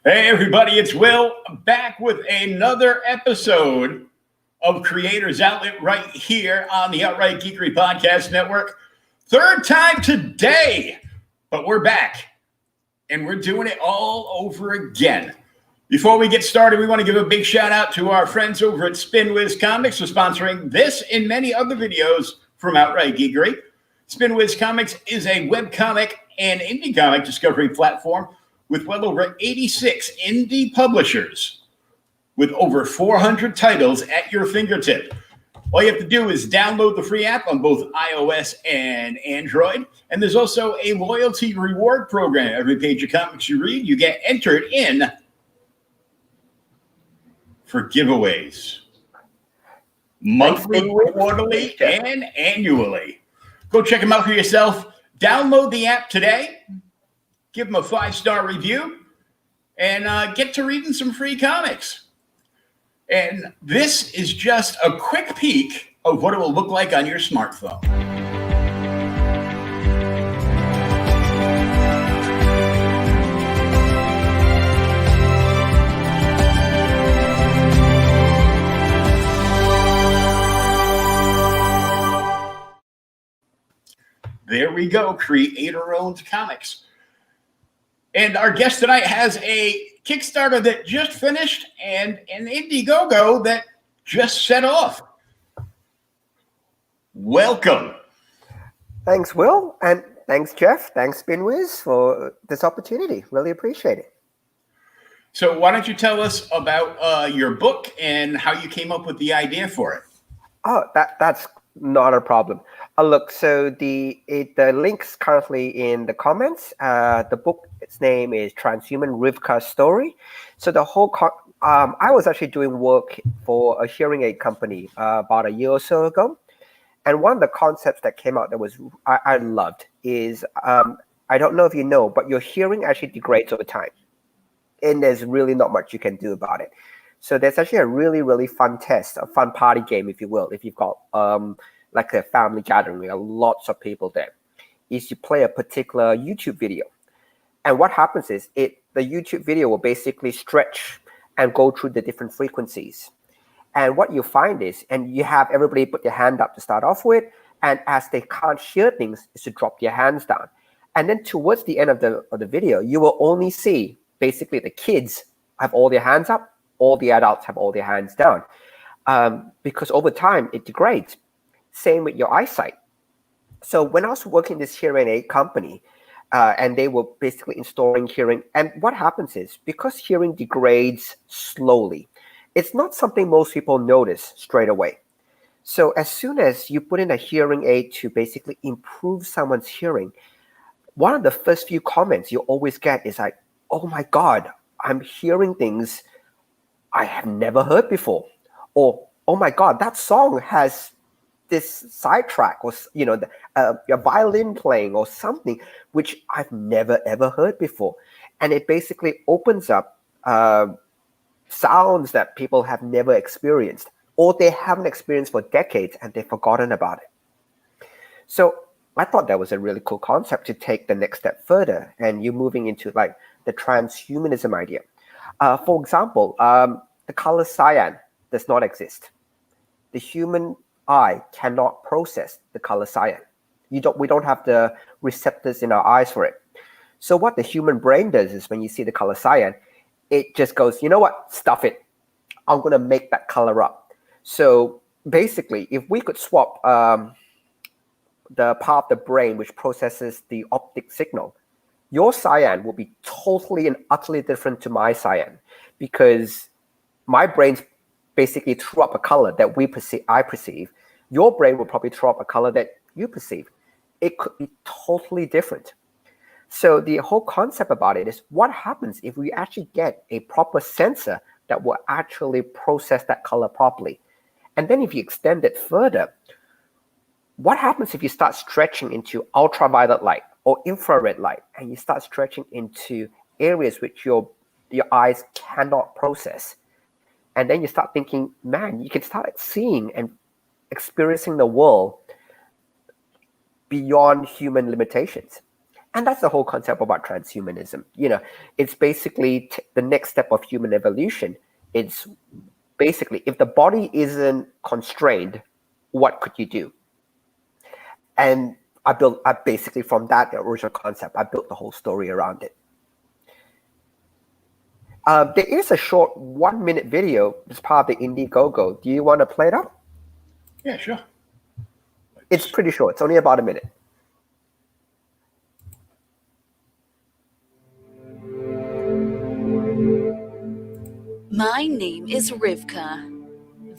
Hey everybody, it's Will back with another episode of Creators Outlet right here on the Outright Geekery Podcast Network. Third time today, but we're back and we're doing it all over again. Before we get started, we want to give a big shout out to our friends over at SpinWiz Comics for sponsoring this and many other videos from Outright Geekery. SpinWiz Comics is a webcomic and indie comic discovery platform with well over 86 indie publishers with over 400 titles at your fingertip. All you have to do is download the free app on both iOS and Android. And there's also a loyalty reward program. Every page of comics you read, you get entered in for giveaways. Monthly, quarterly, and annually. Go check them out for yourself. Download the app today. Give them a 5-star review, and get to reading some free comics. And this is just a quick peek of what it will look like on your smartphone. There we go, creator-owned comics. And our guest tonight has a Kickstarter that just finished and an Indiegogo that just set off. Welcome. Thanks, Will. And thanks, Jeff. Thanks, SpinWiz, for this opportunity. Really appreciate it. So why don't you tell us about your book and how you came up with the idea for it? Oh, that's not a problem. Look, so the link's currently in the comments. The book's name is Transhuman Rivka's Story. So the whole I was actually doing work for a hearing aid company about a year or so ago, and one of the concepts that came out that was I loved is I don't know if you know, but your hearing actually degrades over time, and there's really not much you can do about it. So there's actually a really, really fun test, a fun party game, if you will, if you've got like a family gathering with lots of people there, is you play a particular YouTube video. And what happens is the YouTube video will basically stretch and go through the different frequencies. And what you find is, and you have everybody put their hand up to start off with, and as they can't hear things, is to drop their hands down. And then towards the end of the video, you will only see basically the kids have all their hands up, all the adults have all their hands down. Because over time, it degrades. Same with your eyesight. So when I was working in this hearing aid company, and they were basically installing hearing, and what happens is, because hearing degrades slowly, it's not something most people notice straight away. So as soon as you put in a hearing aid to basically improve someone's hearing, one of the first few comments you always get is like, oh my God, I'm hearing things I have never heard before. Or, oh my God, that song has this sidetrack, or your violin playing or something which I've never ever heard before, and it basically opens up sounds that people have never experienced, or they haven't experienced for decades and they've forgotten about it. So I thought that was a really cool concept to take the next step further, and you're moving into like the transhumanism idea. For example, the color cyan does not exist. The human eye cannot process the color cyan. We don't have the receptors in our eyes for it. So what the human brain does is, when you see the color cyan, it just goes, you know what, stuff it. I'm going to make that color up. So basically, if we could swap the part of the brain which processes the optic signal, your cyan will be totally and utterly different to my cyan, because my brain's basically threw up a color that I perceive. Your brain will probably throw up a color that you perceive. It could be totally different. So the whole concept about it is, what happens if we actually get a proper sensor that will actually process that color properly? And then if you extend it further, what happens if you start stretching into ultraviolet light or infrared light, and you start stretching into areas which your eyes cannot process? And then you start thinking, man, you can start seeing and experiencing the world beyond human limitations. And that's the whole concept about transhumanism. It's basically the next step of human evolution. It's basically, if the body isn't constrained, what could you do? And I basically, from that original concept, I built the whole story around it. There is a short 1-minute video as part of the Indiegogo. Do you want to play it up? Yeah, sure. It's pretty short. It's only about a minute. My name is Rivka.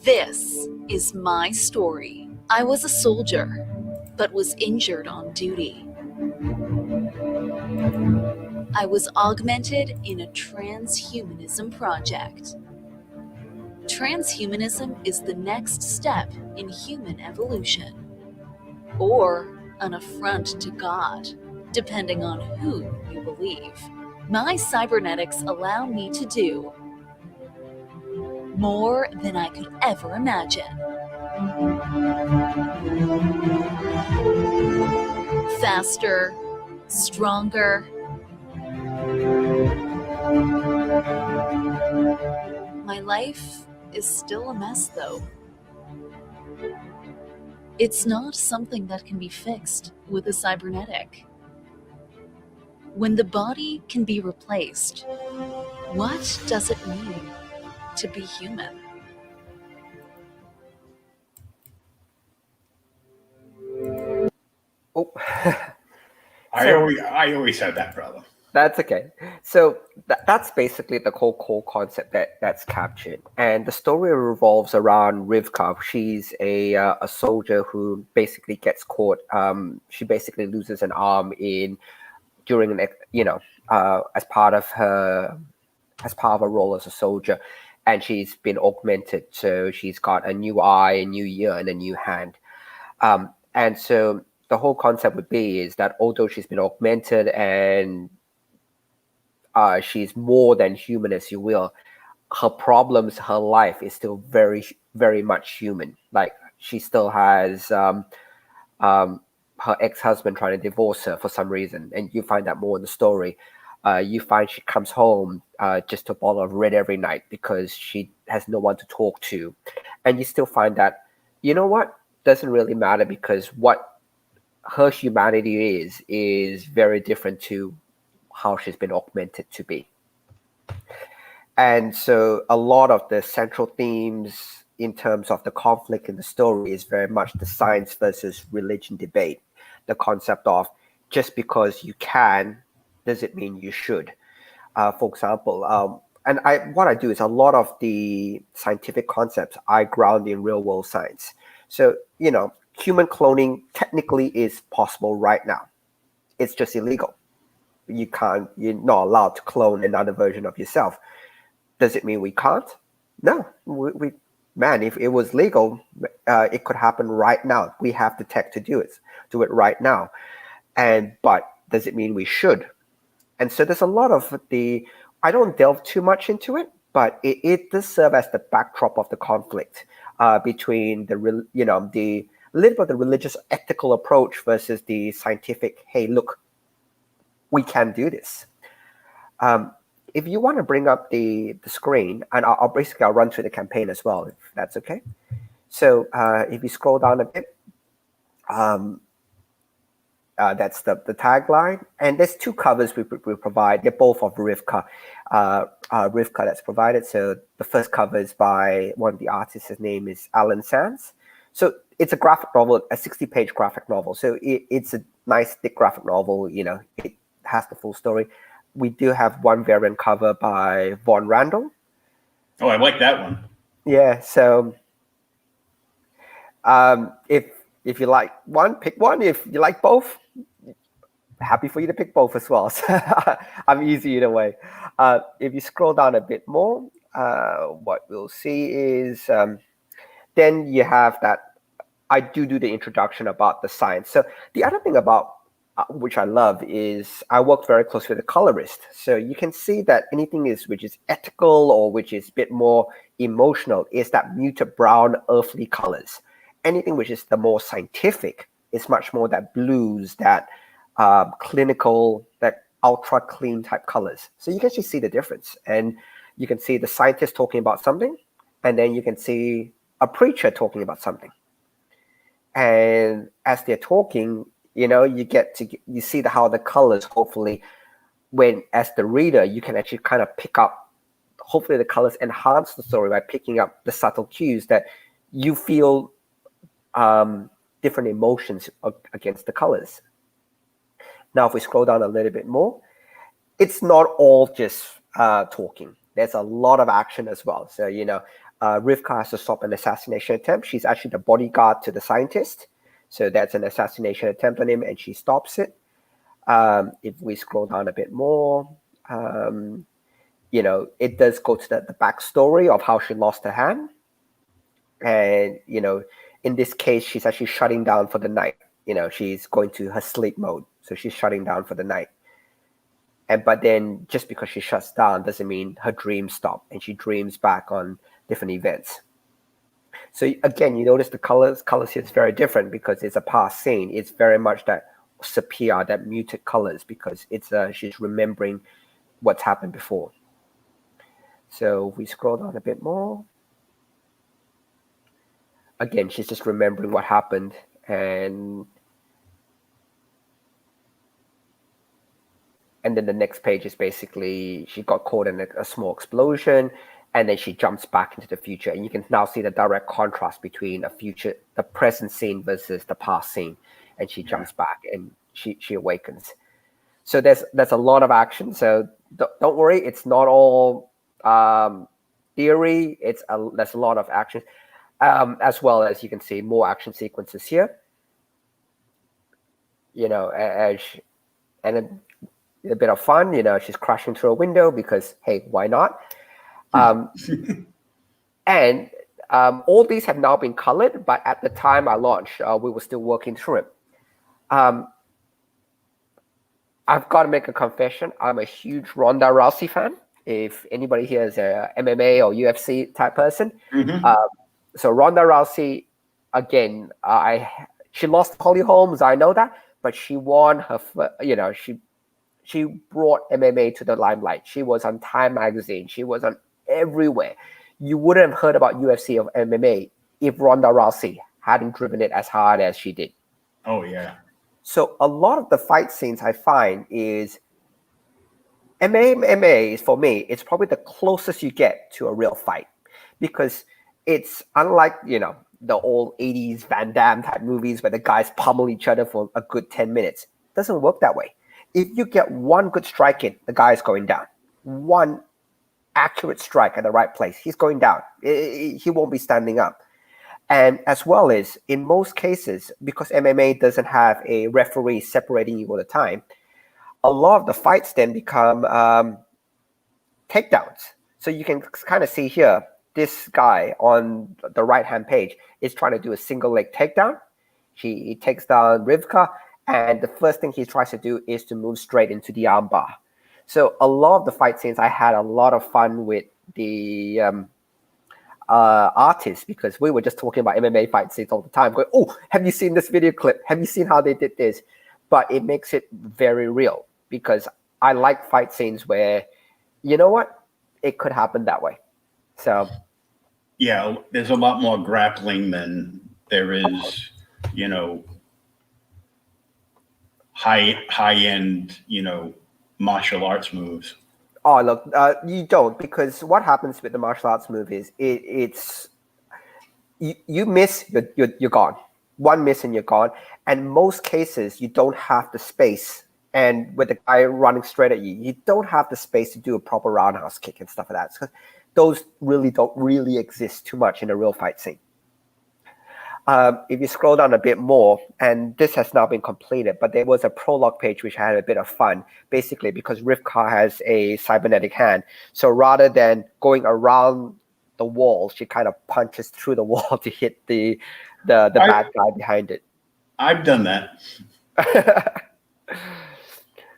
This is my story. I was a soldier, but was injured on duty. I was augmented in a transhumanism project. Transhumanism is the next step in human evolution, or an affront to God, depending on who you believe. My cybernetics allow me to do more than I could ever imagine. Faster, stronger. My life is still a mess, though. It's not something that can be fixed with a cybernetic. When the body can be replaced, what does it mean to be human? Oh, I always had that problem. that's okay. So that's basically the whole core concept that's captured, and the story revolves around Rivka. She's a soldier who basically gets caught. She basically loses an arm during as part of her role as a soldier, and she's been augmented. So she's got a new eye, a new ear, and a new hand. And so the whole concept would be is that although she's been augmented and she's more than human, as you will, her problems, her life is still very, very much human. Like she still has her ex-husband trying to divorce her for some reason, and you find that more in the story. You find she comes home just to a bottle of red every night because she has no one to talk to, and you still find that, you know what, doesn't really matter because what her humanity is very different to how she's been augmented to be. And so a lot of the central themes in terms of the conflict in the story is very much the science versus religion debate. The concept of just because you can, does it mean you should? For example, what I do is a lot of the scientific concepts I ground in real world science. So, human cloning technically is possible right now. It's just illegal. You're not allowed to clone another version of yourself. Does it mean we can't? No, if it was legal, it could happen right now. We have the tech to do it right now. But does it mean we should? And so there's a lot of I don't delve too much into it, but it does serve as the backdrop of the conflict between the little bit of the religious ethical approach versus the scientific, hey, look, we can do this. If you want to bring up the screen, and I'll run through the campaign as well, if that's okay. So if you scroll down a bit, that's the tagline. And there's two covers we provide. They're both of Rivka. Rivka that's provided. So the first cover is by one of the artists. His name is Alan Sands. So it's a graphic novel, a 60-page graphic novel. So it's a nice thick graphic novel. It has the full story. We do have one variant cover by Von Randall. Oh, I like that one. Yeah. So if you like one, pick one. If you like both, happy for you to pick both as well. So I'm easy either way. If you scroll down a bit more, what we'll see is then you have that. I do the introduction about the science. So the other thing about which I love is I work very closely with a colorist. So you can see that anything which is ethical or which is a bit more emotional is that muted brown earthly colors. Anything which is the more scientific is much more that blues, that clinical, that ultra clean type colors. So you can actually see the difference, and you can see the scientist talking about something, and then you can see a preacher talking about something. And as they're talking, you see how the colors, hopefully, when as the reader, you can actually kind of pick up, hopefully the colors enhance the story by picking up the subtle cues that you feel different emotions against the colors. Now, if we scroll down a little bit more, it's not all just talking. There's a lot of action as well. So, Rivka has to stop an assassination attempt. She's actually the bodyguard to the scientist. So that's an assassination attempt on him, and she stops it. If we scroll down a bit more, it does go to the backstory of how she lost her hand. And, in this case, she's actually shutting down for the night. She's going to her sleep mode. So she's shutting down for the night. But then just because she shuts down doesn't mean her dreams stop, and she dreams back on different events. So again, you notice the colors here is very different because it's a past scene. It's very much that sepia, that muted colors, because it's she's remembering what's happened before. So if we scroll down a bit more, again, she's just remembering what happened, and then the next page is basically she got caught in a small explosion, and then she jumps back into the future, and you can now see the direct contrast between the present scene versus the past scene, and she jumps back and she awakens. So there's a lot of action. So don't worry, it's not all theory. There's a lot of action, as well as you can see more action sequences here. And a bit of fun, she's crashing through a window because, hey, why not? And all these have now been colored, but at the time I launched, we were still working through it. I've got to make a confession. I'm a huge Ronda Rousey fan. If anybody here is a MMA or UFC type person. Mm-hmm. So Ronda Rousey, again, she lost Holly Holmes, I know that, but she won her, she brought MMA to the limelight. She was on Time Magazine. She was on everywhere. You wouldn't have heard about UFC or MMA if Ronda Rousey hadn't driven it as hard as she did. Oh, yeah. So a lot of the fight scenes I find is MMA is, for me, it's probably the closest you get to a real fight, because it's unlike, the old 80s Van Damme type movies where the guys pummel each other for a good 10 minutes. It doesn't work that way. If you get one good strike in, the guy is going down. One accurate strike at the right place, he's going down. He won't be standing up. And as well as, in most cases, because MMA doesn't have a referee separating you all the time, a lot of the fights then become takedowns. So you can kind of see here, this guy on the right-hand page is trying to do a single leg takedown. He takes down Rivka, and the first thing he tries to do is to move straight into the armbar. So a lot of the fight scenes, I had a lot of fun with the artists, because we were just talking about MMA fight scenes all the time. Going, oh, have you seen this video clip? Have you seen how they did this? But it makes it very real, because I like fight scenes where, you know what, it could happen that way. So, yeah, there's a lot more grappling than there is, high end, martial arts moves. Oh, look, you don't, because what happens with the martial arts move is you miss, you're gone. One miss and you're gone. And most cases, you don't have the space. And with the guy running straight at you, you don't have the space to do a proper roundhouse kick and stuff like that. So those really don't really exist too much in a real fight scene. If you scroll down a bit more, and this has now been completed, but there was a prologue page which had a bit of fun, basically because Rivka has a cybernetic hand. So rather than going around the wall, she kind of punches through the wall to hit the bad guy behind it. I've done that.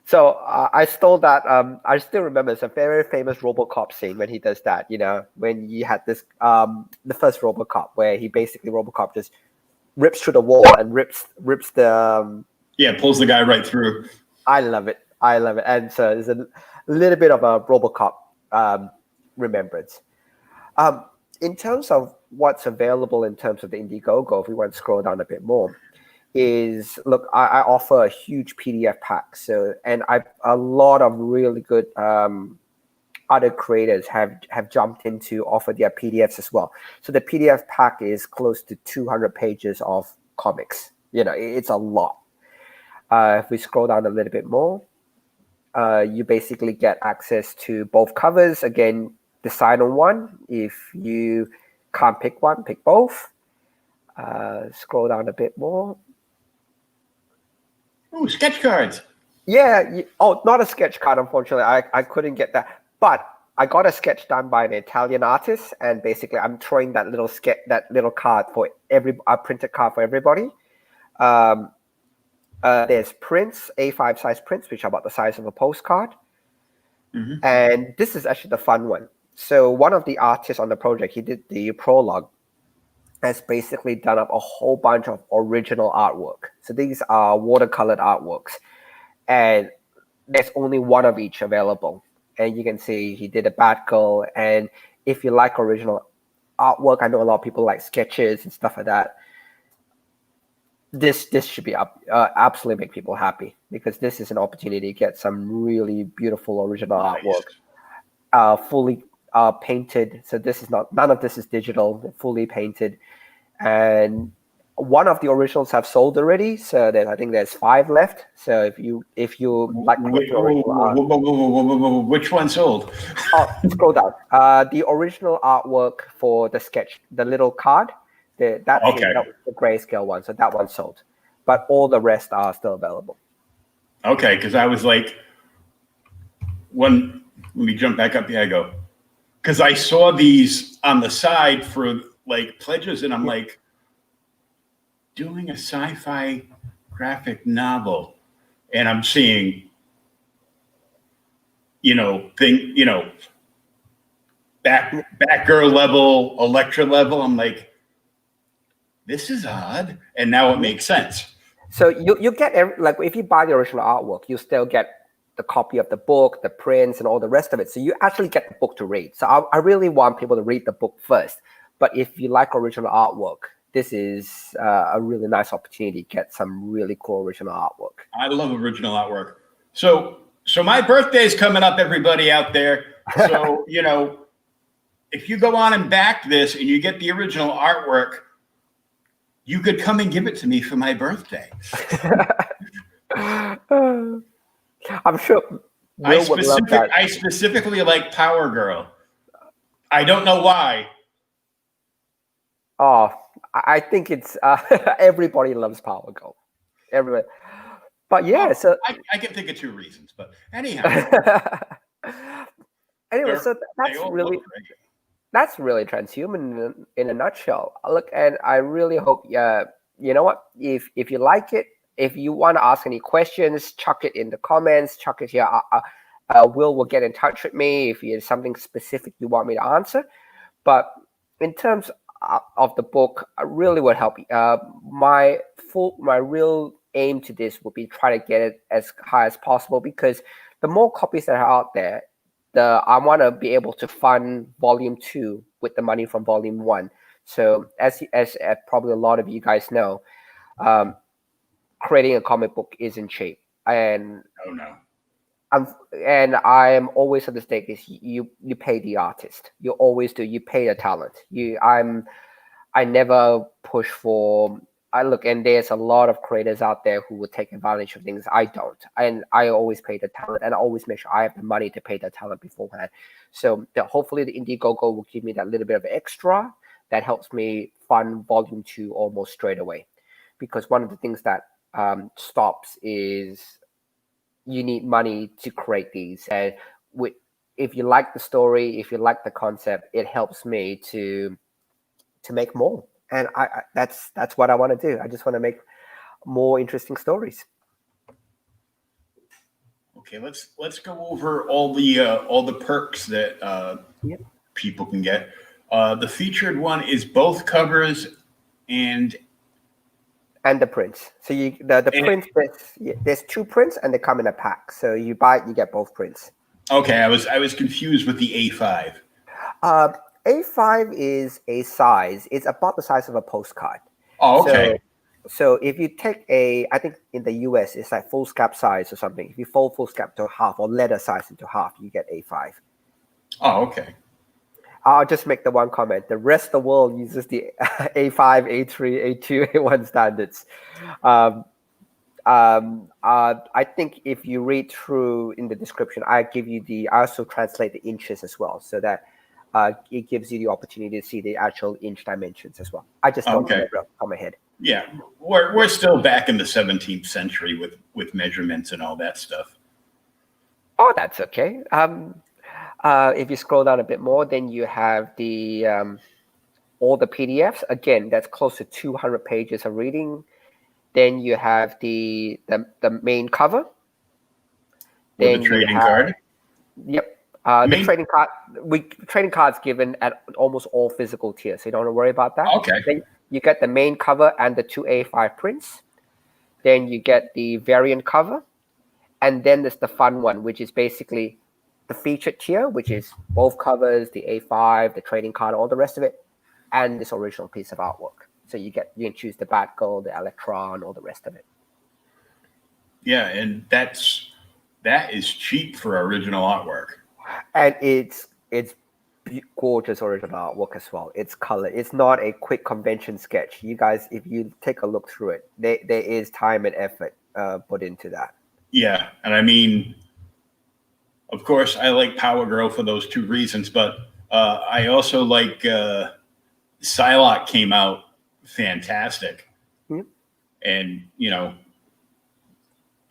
So I stole that. I still remember it's a very famous RoboCop scene when he does that. When you had this the first RoboCop, where he basically RoboCop just rips through the wall and rips the Yeah, pulls the guy right through. I love it. And so it's a little bit of a RoboCop remembrance. In terms of what's available in terms of the Indiegogo, if we want to scroll down a bit more, is look, I offer a huge PDF pack. So, and a lot of really good other creators have jumped in to offer their PDFs as well. So the PDF pack is close to 200 pages of comics. It's a lot. If we scroll down a little bit more, you basically get access to both covers. Again, decide on one. If you can't pick one, pick both. Scroll down a bit more. Oh, sketch cards. Yeah. Not a sketch card, unfortunately. I couldn't get that. But I got a sketch done by an Italian artist, and basically I'm throwing that little card for a printed card for everybody. There's prints, A5 size prints, which are about the size of a postcard. Mm-hmm. And this is actually the fun one. So one of the artists on the project, he did the prologue, has basically done up a whole bunch of original artwork. So these are watercolored artworks, and there's only one of each available. And you can see he did a Batgirl. And if you like original artwork, I know a lot of people like sketches and stuff like that. This should be absolutely make people happy, because this is an opportunity to get some really beautiful original artwork, fully painted. So none of this is digital, fully painted. And one of the originals have sold already, so I think there's 5 left. So if you like which one sold? Scroll down. The original artwork for the sketch, the little card, that was the grayscale one. So that one sold, but all the rest are still available. Okay, because I was like, let me jump back up. I go, because I saw these on the side for like pledges, and I'm like, doing a sci-fi graphic novel, and I'm seeing, Batgirl level, Elektra level. I'm like, this is odd, and now it makes sense. So you get if you buy the original artwork, you still get the copy of the book, the prints, and all the rest of it. So you actually get the book to read. So I really want people to read the book first. But if you like original artwork, this is a really nice opportunity to get some really cool original artwork. I love original artwork. So my birthday is coming up, everybody out there. So, if you go on and back this and you get the original artwork, you could come and give it to me for my birthday. I'm sure Will would love that. I specifically like Power Girl. I don't know why. Oh, I think it's everybody loves Power Girl. Everybody. But yeah, so I can think of 2 reasons, but anyhow. Anyway, so that's really transhuman in a nutshell. Look, and I really hope, you know what, if you like it, if you want to ask any questions, chuck it in the comments, chuck it here. Will get in touch with me if there's something specific you want me to answer. But in terms of the book, I really would help you. My real aim to this would be try to get it as high as possible, because the more copies that are out there, I want to be able to fund volume 2 with the money from volume 1. So as probably a lot of you guys know, creating a comic book isn't cheap. And I am always at the stake is you pay the artist. You always do. You pay the talent. I never push for. And there's a lot of creators out there who will take advantage of things. I don't, and I always pay the talent, and I always make sure I have the money to pay the talent beforehand. So hopefully the Indiegogo will give me that little bit of extra that helps me fund volume 2 almost straight away. Because one of the things that stops is you need money to create these, and if you like the story, if you like the concept, it helps me to make more. And that's what I want to do. I just want to make more interesting stories. Okay, let's go over all the perks that people can get. The featured one is both covers and And the prints. So the prints, there's 2 prints and they come in a pack. So you buy it, you get both prints. Okay, I was confused with the A5. A5 is a size. It's about the size of a postcard. Oh, okay. So if you take I think in the US it's like foolscap size or something. If you fold foolscap to half or letter size into half, you get A5. Oh, okay. I'll just make the one comment. The rest of the world uses the A5, A3, A2, A1 standards. I think if you read through in the description, I also translate the inches as well, so that it gives you the opportunity to see the actual inch dimensions as well. I just don't remember off the top of my head. Yeah, we're still back in the 17th century with measurements and all that stuff. Oh, that's okay. If you scroll down a bit more, then you have the all the PDFs. Again, that's close to 200 pages of reading. Then you have the main cover. Then the trading card. Yep. The trading card. Trading cards given at almost all physical tiers, so you don't have to worry about that. Okay. Then you get the main cover and the 2 A5 prints. Then you get the variant cover, and then there's the fun one, which is basically the featured tier, which is both covers, the A5, the trading card, all the rest of it, and this original piece of artwork. So you can choose the Batgirl, the Electron, all the rest of it. Yeah, and that is cheap for original artwork. And it's gorgeous original artwork as well. It's color. It's not a quick convention sketch. You guys, if you take a look through it, there is time and effort put into that. Yeah, and I mean, of course, I like Power Girl for those 2 reasons, but I also like Psylocke came out fantastic. Yep. And,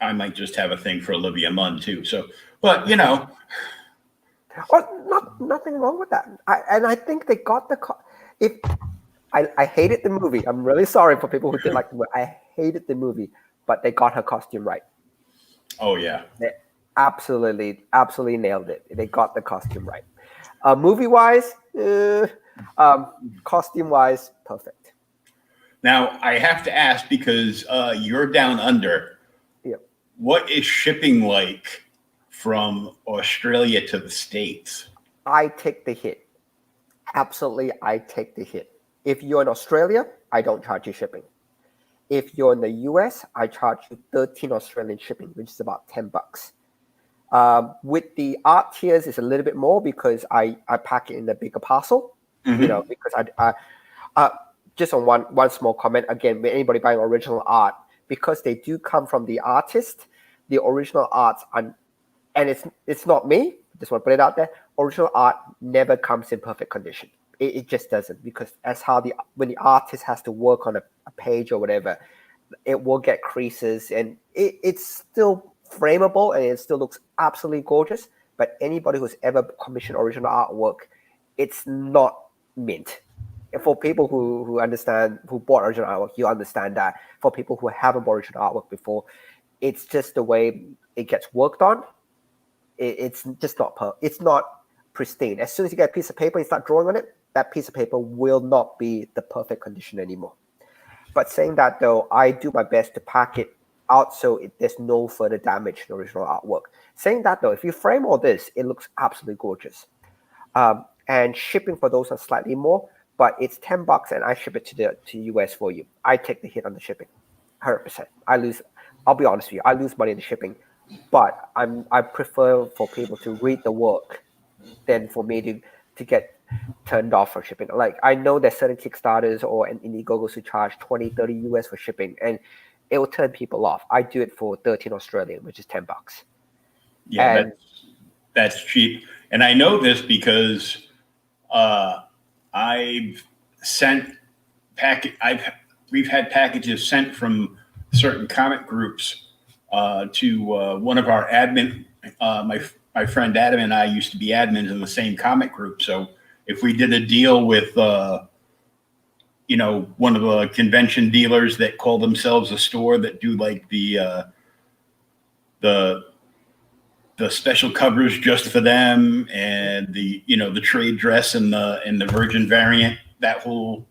I might just have a thing for Olivia Munn too. So, but, Well, nothing wrong with that. I think they got I hated the movie. I'm really sorry for people who didn't like the movie. I hated the movie, but they got her costume right. Oh, yeah. They absolutely nailed it. They got the costume right. Movie-wise, costume-wise, perfect. Now, I have to ask, because you're down under, what is shipping like from Australia to the States? I take the hit. Absolutely, I take the hit. If you're in Australia, I don't charge you shipping. If you're in the US, I charge you 13 Australian shipping, which is about $10. With the art tiers, it's a little bit more because I pack it in a bigger parcel. Mm-hmm. Because I just on one small comment again, with anybody buying original art, because they do come from the artist, the original arts and it's not me. Just want to put it out there. Original art never comes in perfect condition. It just doesn't, because that's how when the artist has to work on a page or whatever, it will get creases, and it's still frameable and it still looks absolutely gorgeous. But anybody who's ever commissioned original artwork, it's not mint. And for people who understand, who bought original artwork, you understand that. For people who haven't bought original artwork before, it's just the way it gets worked on. It's just it's not pristine. As soon as you get a piece of paper and you start drawing on it, that piece of paper will not be the perfect condition anymore. But saying that, though, I do my best to pack it out so there's no further damage to the original artwork. Saying that, though, if you frame all this, it looks absolutely gorgeous. And shipping for those are slightly more, but it's $10 and I ship it to US for you. I take the hit on the shipping, 100%. I'll be honest with you, I lose money in the shipping, but I prefer for people to read the work than for me to get turned off for shipping. Like, I know there's certain Kickstarters or Indiegogos who charge 20, 30 US for shipping, and it will turn people off. I do it for 13 Australian, which is $10. Yeah, that's cheap. And I know this because we've had packages sent from certain comic groups to one of our admin. My friend Adam and I used to be admins in the same comic group. So if we did a deal with, one of the convention dealers that call themselves a store that do like the special covers just for them, and the trade dress and the Virgin variant, that whole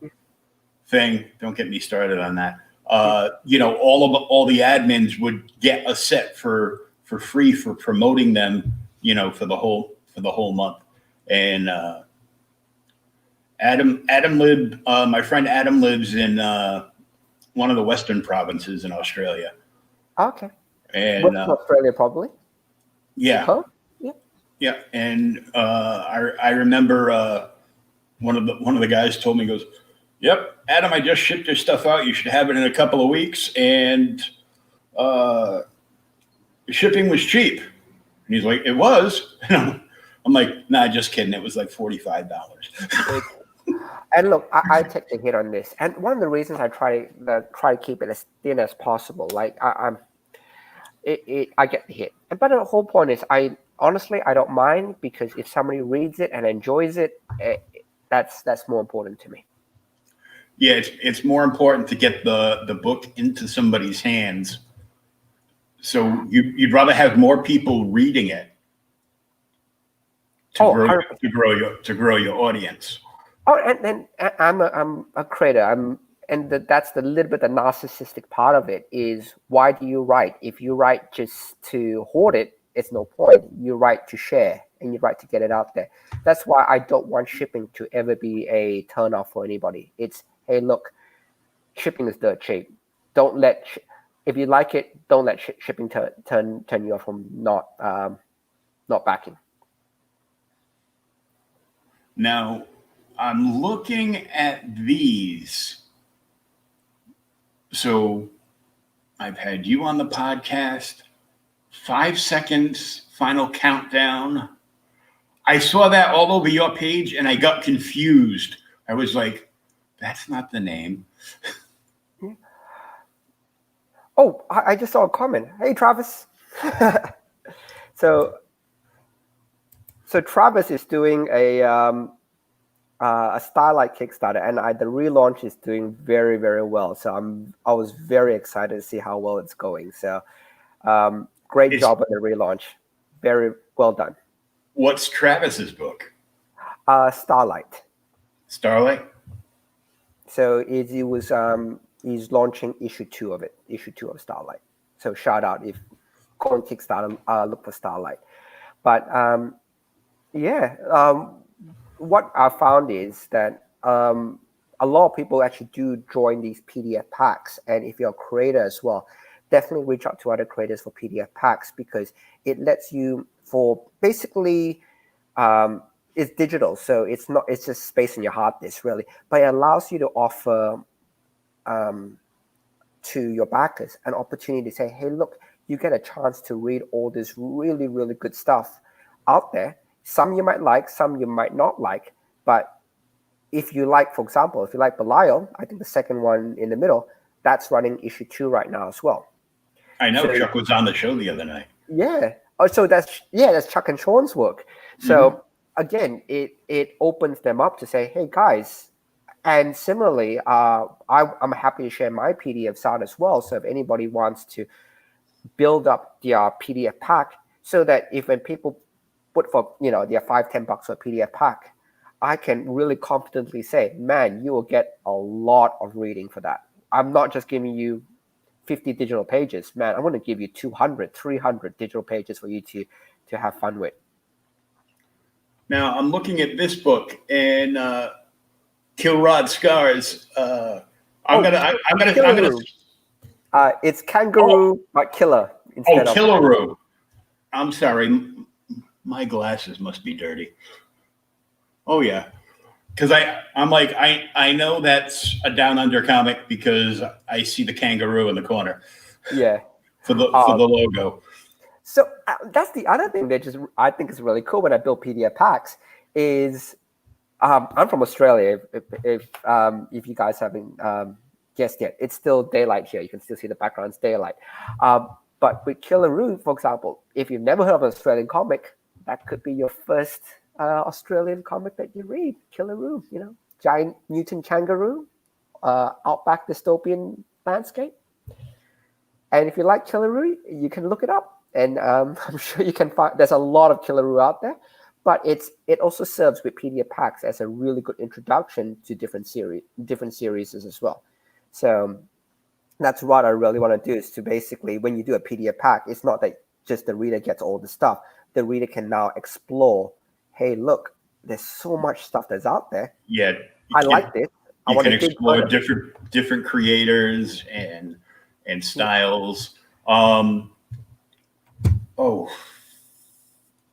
thing. Don't get me started on that. all the admins would get a set for free for promoting them, for the whole month. And my friend Adam lives in one of the western provinces in Australia. Okay. And Western Australia, probably. Yeah. Huh? Yeah. Yeah. And I remember one of the guys told me, goes, "Yep, Adam, I just shipped your stuff out. You should have it in a couple of weeks." And shipping was cheap. And he's like, "It was?" I'm like, "Nah, just kidding. It was like $45." And look, I take the hit on this. And one of the reasons I try to keep it as thin as possible, like I get the hit. But the whole point is, I don't mind, because if somebody reads it and enjoys it, that's more important to me. Yeah, it's more important to get the book into somebody's hands. So you'd rather have more people reading it to grow your audience. Oh, and I'm a creator. That's the little bit the narcissistic part of it is, why do you write? If you write just to hoard it, it's no point. You write to share, and you write to get it out there. That's why I don't want shipping to ever be a turn off for anybody. It's, hey, look, shipping is dirt cheap. Don't let if you like it, don't let shipping turn you off from not backing. Now, I'm looking at these. So I've had you on the podcast, 5 seconds, final countdown. I saw that all over your page and I got confused. I was like, that's not the name. Oh, I just saw a comment. Hey, Travis. So Travis is doing a Starlight Kickstarter, and the relaunch is doing very, very well. So I was very excited to see how well it's going. So great job on the relaunch. Very well done. What's Travis's book? Starlight. Starlight? So he's launching issue 2 of it, issue 2 of Starlight. So shout out if go on Kickstarter, look for Starlight. But what I found is that a lot of people actually do join these PDF packs. And if you're a creator as well, definitely reach out to other creators for PDF packs, because it lets you, for basically, it's digital. So it's just space in your hard disk, really. But it allows you to offer to your backers an opportunity to say, hey, look, you get a chance to read all this really, really good stuff out there. Some you might like, some you might not like. But if you like, for example, if you like Belial, I think the second one in the middle, that's running issue 2 right now as well. I know, so, Chuck was on the show the other night. Yeah. Oh, so that's Chuck and Sean's work. So again, it opens them up to say, hey guys, and similarly, I'm happy to share my PDFs out as well. So if anybody wants to build up their PDF pack, so that if when people put for their $5-10 for a PDF pack, I can really confidently say, man, you will get a lot of reading for that. I'm not just giving you 50 digital pages, man. I'm going to give you 200, 300 digital pages for you to have fun with. Now I'm looking at this book, and Kilrod Scars. I'm gonna. It's kangaroo, but killer instead of Killaroo. I'm sorry, my glasses must be dirty. Oh yeah, because I'm like I know that's a Down Under comic because I see the kangaroo in the corner. Yeah, for the logo. So that's the other thing that I think is really cool when I build PDF packs is I'm from Australia. If you guys haven't guessed yet, it's still daylight here. You can still see the background's daylight. But with Killaroo, for example, if you've never heard of an Australian comic, that could be your first Australian comic that you read. Killaroo, giant mutant kangaroo, outback dystopian landscape. And if you like Killaroo, you can look it up. And I'm sure you can find, there's a lot of Killaroo out there, but it also serves with PDF packs as a really good introduction to different series as well. So That's what I really want to do, is to basically, when you do a PDF pack, it's not that just the reader gets all the stuff. The reader can now explore, hey, look, there's so much stuff that's out there. Yeah. I like this. I You want can to dig explore further. different creators and styles.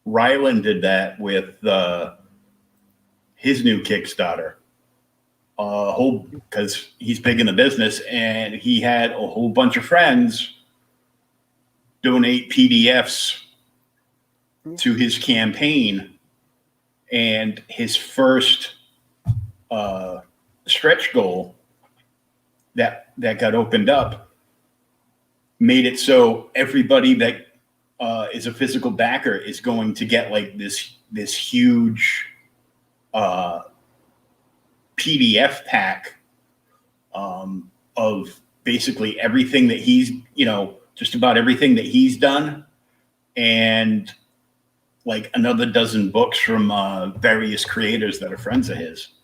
Ryland did that with his new Kickstarter. Because he's big in the business, and he had a whole bunch of friends donate PDFs to his campaign, and his first stretch goal that got opened up made it so everybody that is a physical backer is going to get like this huge PDF pack of basically everything that he's, just about everything that he's done, and like another dozen books from various creators that are friends of his.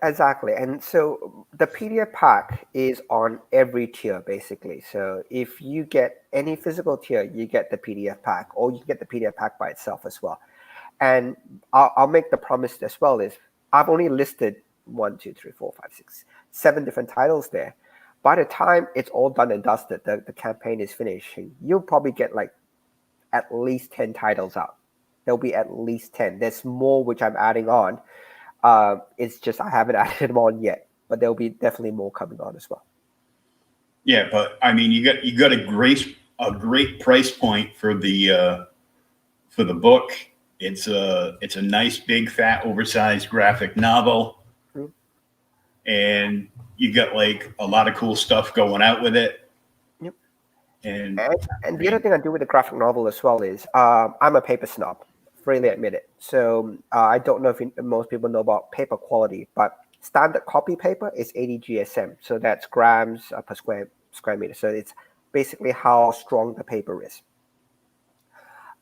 Exactly. And so the PDF pack is on every tier, basically. So if you get any physical tier, you get the PDF pack, or you get the PDF pack by itself as well. And I'll make the promise as well, is I've only listed 7 different titles there. By the time it's all done and dusted, the campaign is finishing, you'll probably get like at least 10 titles out. There'll be at least 10. There's more which I'm adding on. It's just I haven't added them on yet, but there'll be definitely more coming on as well. Yeah, but I mean, you got a great price point for the book. It's a nice, big, fat, oversized graphic novel, and you got like a lot of cool stuff going out with it. Yep. And the other thing I do with the graphic novel as well is I'm a paper snob. Freely admit it. So I don't know if most people know about paper quality, but standard copy paper is 80 GSM. So that's grams per square meter. So it's basically how strong the paper is.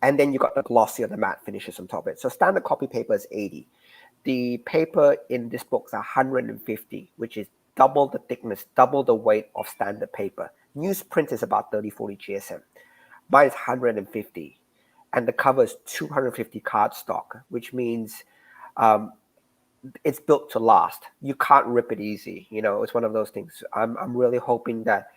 And then you got the glossy or the matte finishes on top of it. So standard copy paper is 80. The paper in this book is 150, which is double the thickness, double the weight of standard paper. Newsprint is about 30, 40 GSM. Mine is 150. And the cover is 250 cardstock, which means it's built to last. You can't rip it easy. It's one of those things. I'm really hoping that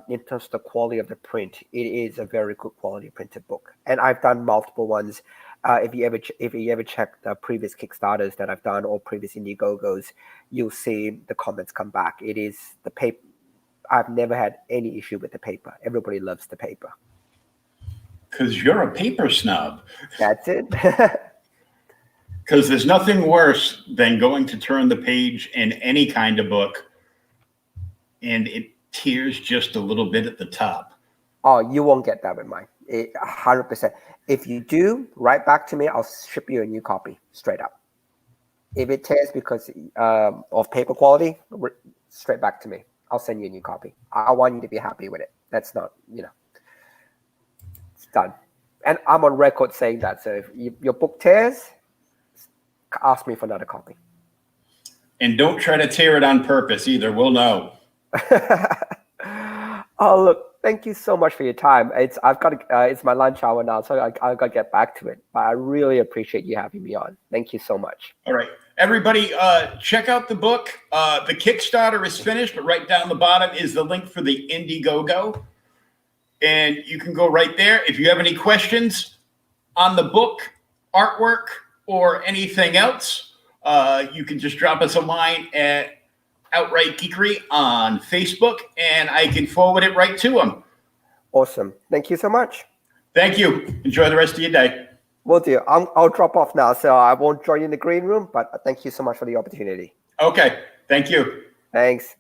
in terms of the quality of the print, it is a very good quality printed book. And I've done multiple ones. If you ever check the previous Kickstarters that I've done or previous Indiegogos, you'll see the comments come back. It is the paper. I've never had any issue with the paper. Everybody loves the paper. Because you're a paper snob. That's it. Because there's nothing worse than going to turn the page in any kind of book and it tears just a little bit at the top. Oh, you won't get that with mine. 100%. If you do, write back to me. I'll ship you a new copy straight up. If it tears because of paper quality, straight back to me. I'll send you a new copy. I want you to be happy with it. That's not, it's done. And I'm on record saying that. So if your book tears, ask me for another copy. And don't try to tear it on purpose either. We'll know. Oh, look. Thank you so much for your time. It's my lunch hour now, so I got to get back to it. But I really appreciate you having me on. Thank you so much. All right. Everybody, check out the book. The Kickstarter is finished, but right down the bottom is the link for the Indiegogo. And you can go right there. If you have any questions on the book, artwork, or anything else, you can just drop us a line at Outright Geekery on Facebook, and I can forward it right to them. Awesome. Thank you so much. Thank you. Enjoy the rest of your day. Will do. I'll drop off now, so I won't join you in the green room, but thank you so much for the opportunity. Okay. Thank you. Thanks.